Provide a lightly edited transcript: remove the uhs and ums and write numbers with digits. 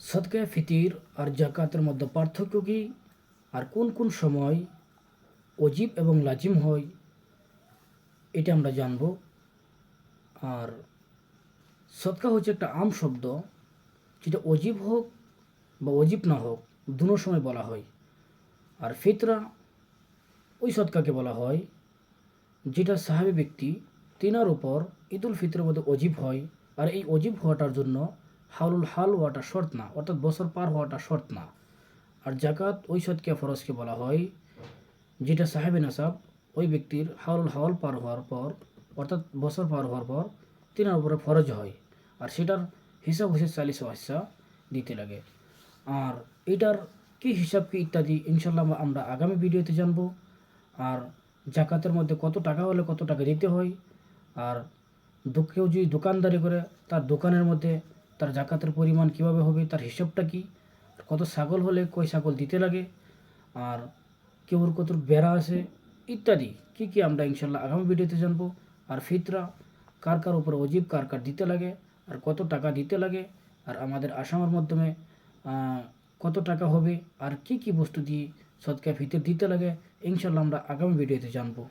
সদকা ফিতির আর জাকাতের মধ্যে পার্থক্য কী, আর কোন কোন সময় অজিব এবং লাজিম হয়, এটা আমরা জানব। আর সদকা হচ্ছে একটা আম শব্দ, যেটা অজিব হোক বা অজিব না হোক দুনো সময় বলা হয়। আর ফিতরা ওই সদকাকে বলা হয় যেটা সাহাবী ব্যক্তি তিনার উপর ঈদুল ফিতরের মধ্যে অজিব হয়। আর এই অজিব হওয়াটার জন্য হাউলুল হাল হওয়াটা শর্ত না, অর্থাৎ বছর পার হওয়াটা শর্ত না। আর জাকাত ওই সদকা ফরজকে বলা হয় যেটা সাহেবে নাসাব ওই ব্যক্তির হাউলুল হাওয়াল পার হওয়ার পর, অর্থাৎ বছর পার হওয়ার পর তিনার উপরে ফরজ হয়। আর সেটার হিসাব হচ্ছে 40 হিস্সা দিতে লাগে। আর এটার কি হিসাব কি ইত্যাদি ইনশাল্লাহ আমরা আগামী ভিডিওতে জানবো। আর জাকাতের মধ্যে কত টাকা হলে কত টাকা দিতে হয়, আর কেউ যদি দোকানদারি করে তার দোকানের মধ্যে তার জাকাতের পরিমাণ কিভাবে হবে, তার হিসাবটা কি, কত ছাগল হলে কই ছাগল দিতে লাগে, আর কেউর কত বেড়া আছে ইত্যাদি কি কি আমরা ইনশাল্লাহ আগামী ভিডিওতে জানবো। আর ফিতরা কার কার উপরে অজিব, কার কার দিতে লাগে, আর কত টাকা দিতে লাগে, আর আমাদের আসামের মাধ্যমে কত টাকা হবে, আর কি কি বস্তু দিয়ে সদকা ফিতর দিতে লাগে, ইনশাল্লাহ আমরা আগামী ভিডিওতে জানবো।